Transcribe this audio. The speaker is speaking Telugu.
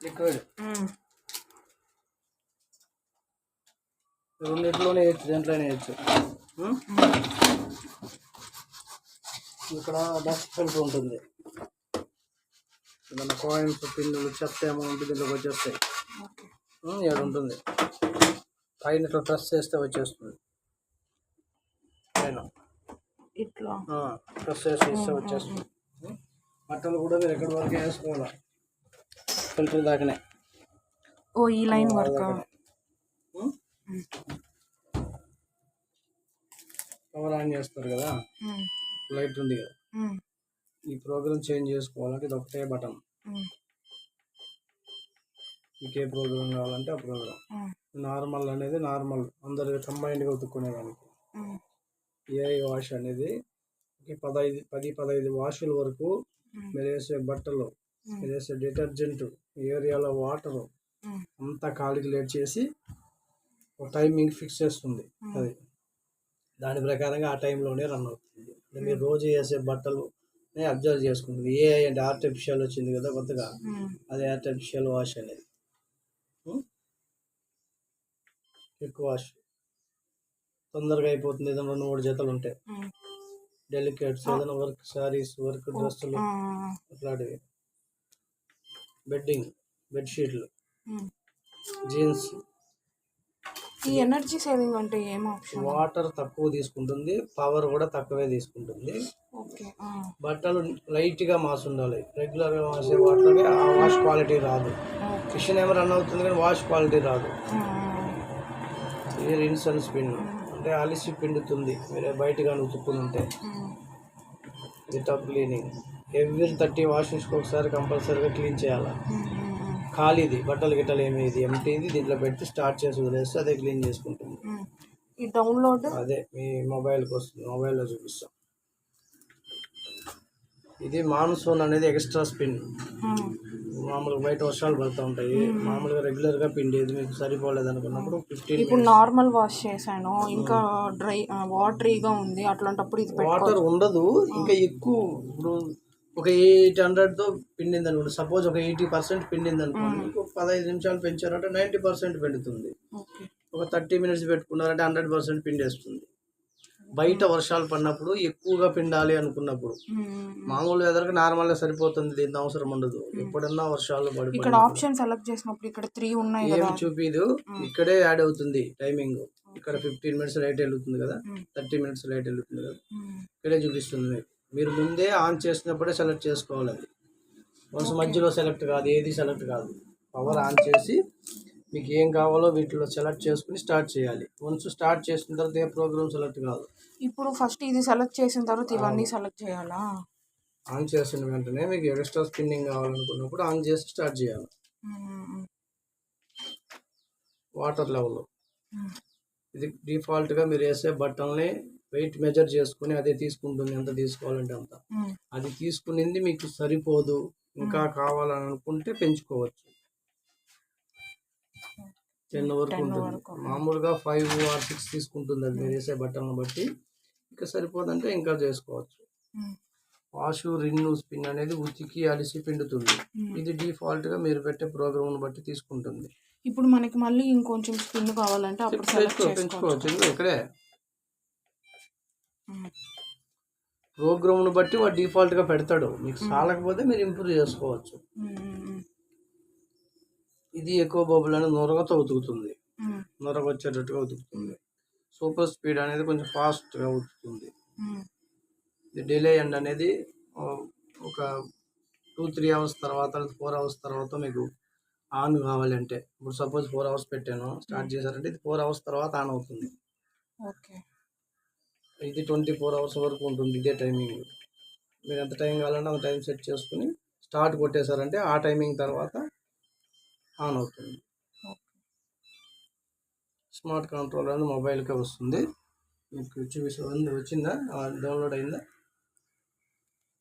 లిక్విడ్ రెండింటిలోనే వేయచ్చు, దేంట్లోనే వేయచ్చు. ఇక్కడ డస్ట్ ఫిల్టర్ ఉంటుంది, ఏదన్నా కాయిన్స్ పిన్నులు చెత్త ఏమౌంట్ దీంట్లోకి వచ్చేస్తాయి. ఏడు ఉంటుంది పైన ఇట్లా ప్రెస్ చేస్తే వచ్చేస్తుంది. పైన ఇట్లా ప్రెస్ చేస్తే వచ్చేస్తుంది. బట్టలు కూడా మీరు ఎక్కడి వరకు వేసుకోవాలి, ఫిల్టర్ దాకానే. ఓ ఈ లైన్ వరకు పవర్ ఆన్ చేస్తారు కదా, లైట్ ఉంది కదా, ఈ ప్రోగ్రామ్ చేంజ్ చేసుకోవాలంటే ఇది ఒకటే బటన్. మీకు ఏ ప్రోగ్రామ్ కావాలంటే ఆ ప్రోగ్రామ్. నార్మల్ అనేది నార్మల్ అందరు కంబైన్డ్గా ఉతుక్కునేదానికి. ఏఐ వాష్ అనేది 10-15 వాషుల వరకు మీరు వేసే బట్టలు, మీరు వేసే డిటర్జెంట్, ఏరియాలో వాటరు అంతా కాలిక్యులేట్ చేసి ఒక టైమింగ్ ఫిక్స్ చేస్తుంది. అది దాని ప్రకారంగా ఆ టైంలోనే రన్ అవుతుంది. మీరు రోజు వేసే బట్టలు అబ్జర్వ్ చేసుకుంటుంది. ఏఐ అంటే ఆర్టిఫిషియల్ వచ్చింది కదా కొత్తగా, అది ఆర్టిఫిషియల్ వాష్ అనేది. క్విక్ వాష్ తొందరగా అయిపోతుంది. ఏదైనా 2-3 జతలు ఉంటాయి, డెలికేట్స్, ఏదైనా వర్క్ శారీస్, వర్క్ డ్రెస్సులు అట్లాంటివి, బెడ్షీట్లు, జీన్స్. ఈ ఎనర్జీ సేవింగ్ అంటే ఏం ఆప్షన్? వాటర్ తక్కువ తీసుకుంటుంది, పవర్ కూడా తక్కువే తీసుకుంటుంది. బట్టలు లైట్గా మాస్ ఉండాలి. రెగ్యులర్గా మాసే వాటర్కి ఆ వాష్ క్వాలిటీ రాదు. మిషన్ ఏమో రన్ అవుతుంది కానీ వాష్ క్వాలిటీ రాదు. ఇది రిన్స్ అండ్ స్పిన్ అంటే అలిసి పిండుతుంది. మీరు బయటగా ఉతుక్కుని ఉంటే ఇది టబ్ క్లీనింగ్. ఎవ్రీ 30 వాషెస్కి ఒకసారి కంపల్సరీగా క్లీన్ చేయాలి. ఖాళీది బట్టలు గిట్టలు ఏమి, ఇది ఎంటీది, దీంట్లో పెట్టి స్టార్ట్ చేసి వదిలేస్తే అదే క్లీన్ చేసుకుంటుంది. ఈ డౌన్లోడ్ అదే మీ మొబైల్కి వస్తుంది, మొబైల్లో చూపిస్తాం. ఇది మాన్సూన్ అనేది ఎక్స్ట్రా స్పిన్. మామూలుగా బయట వర్షాలు పడుతూ ఉంటాయి, మామూలుగా రెగ్యులర్గా పిండేది మీకు సరిపోలేదు అనుకున్నప్పుడు 15. ఇప్పుడు నార్మల్ వాష్ చేశాను, ఇంకా డ్రై వాటరీగా ఉంది, అట్లాంటప్పుడు ఇది వాటర్ ఉండదు. ఇంకా ఎక్కువ ఇప్పుడు ఒక 800తో పిండింది అనుకోండి, సపోజ్ ఒక 80% పిండింది అనుకోండి, ఇంకొక 15 నిమిషాలు పెంచారంటే 90% పిండుతుంది. ఒక 30 మినిట్స్ పెట్టుకున్నారంటే 100% పిండేస్తుంది. బయట వర్షాలు పడినప్పుడు ఎక్కువగా పిండాలి అనుకున్నప్పుడు, మామూలు వెదర్కి నార్మల్గా సరిపోతుంది, దీని అవసరం ఉండదు. ఎప్పుడన్నా వర్షాలు పడి ఇక్కడ ఆప్షన్ సెలెక్ట్ చేసినప్పుడు ఇక్కడ 3 ఉన్నాయి కదా, ఏమి చూపిదు, ఇక్కడే యాడ్ అవుతుంది టైమింగ్. ఇక్కడ 15 మినిట్స్ లైట్ వెళ్తుంది కదా, 30 మినిట్స్ లైట్ వెళ్తుంది కదా, ఇక్కడే చూపిస్తుంది. మీరు ముందే ఆన్ చేసినప్పుడే సెలెక్ట్ చేసుకోవాలి. అది వన్స్ మధ్యలో సెలెక్ట్ కాదు, ఏది సెలెక్ట్ కాదు. పవర్ ఆన్ చేసి మీకు ఏం కావాలో వీటిలో సెలెక్ట్ చేసుకుని స్టార్ట్ చేయాలి. వన్స్ స్టార్ట్ చేసిన తర్వాత ఏ ప్రోగ్రామ్ సెలెక్ట్ కాదు. ఇప్పుడు ఫస్ట్ ఇది సెలెక్ట్ చేసిన తర్వాత ఇవన్నీ సెలెక్ట్ చేయాలా? ఆన్ చేసిన వెంటనే మీకు ఎక్స్ట్రా స్పిన్నింగ్ కావాలనుకున్నప్పుడు ఆన్ చేసి స్టార్ట్ చేయాలి. వాటర్ లెవెల్ ఇది డిఫాల్ట్గా మీరు వేసే బట్టల్ని వెయిట్ మెజర్ చేసుకుని అదే తీసుకుంటుంది, ఎంత తీసుకోవాలంటే అంత. అది తీసుకునింది మీకు సరిపోదు, ఇంకా కావాలని అనుకుంటే పెంచుకోవచ్చు. 10 వరకు ఉంటుంది. మామూలుగా 5 or 6 తీసుకుంటుంది అది మీరు వేసే బట్టలను బట్టి. ఇంకా సరిపోదంటే ఇంకా చేసుకోవచ్చు. వాషు, రిన్ను, స్పిన్ అనేది ఉతికి అలిసి పిండుతుంది. ఇది డిఫాల్ట్గా మీరు పెట్టే ప్రోగ్రామ్ని బట్టి తీసుకుంటుంది. ఇప్పుడు మనకి మళ్ళీ ఇంకొంచెం స్పిన్ కావాలంటే అప్పుడు పెంచుకోవచ్చు. ఇక్కడే ప్రోగ్రామ్ను బట్టి వాడు డిఫాల్ట్గా పెడతాడు. మీకు చాలకపోతే మీరు ఇంప్రూవ్ చేసుకోవచ్చు. ఇది ఎక్కువ బబుల్ అనేది నొరగతో ఉతుకుతుంది, నొరగ వచ్చేటట్టుగా ఉతుకుతుంది. సూపర్ స్పీడ్ అనేది కొంచెం ఫాస్ట్గా ఉతుకుతుంది. ఇది డిలే ఎండ్ అనేది ఒక 2-3 అవర్స్ తర్వాత, 4 అవర్స్ తర్వాత మీకు ఆన్ కావాలంటే, ఇప్పుడు సపోజ్ 4 అవర్స్ పెట్టాను, స్టార్ట్ చేశారంటే ఇది 4 అవర్స్ తర్వాత ఆన్ అవుతుంది. ఇది 24 అవర్స్ వరకు ఉంటుంది ఇదే టైమింగ్. మీరు ఎంత టైం కావాలంటే అంత టైం సెట్ చేసుకుని స్టార్ట్ కొట్టేశారంటే ఆ టైమింగ్ తర్వాత ఆన్ అవుతుంది. స్మార్ట్ కంట్రోల్ అనేది మొబైల్కే వస్తుంది. మీకు వచ్చిందా, డౌన్లోడ్ అయిందా?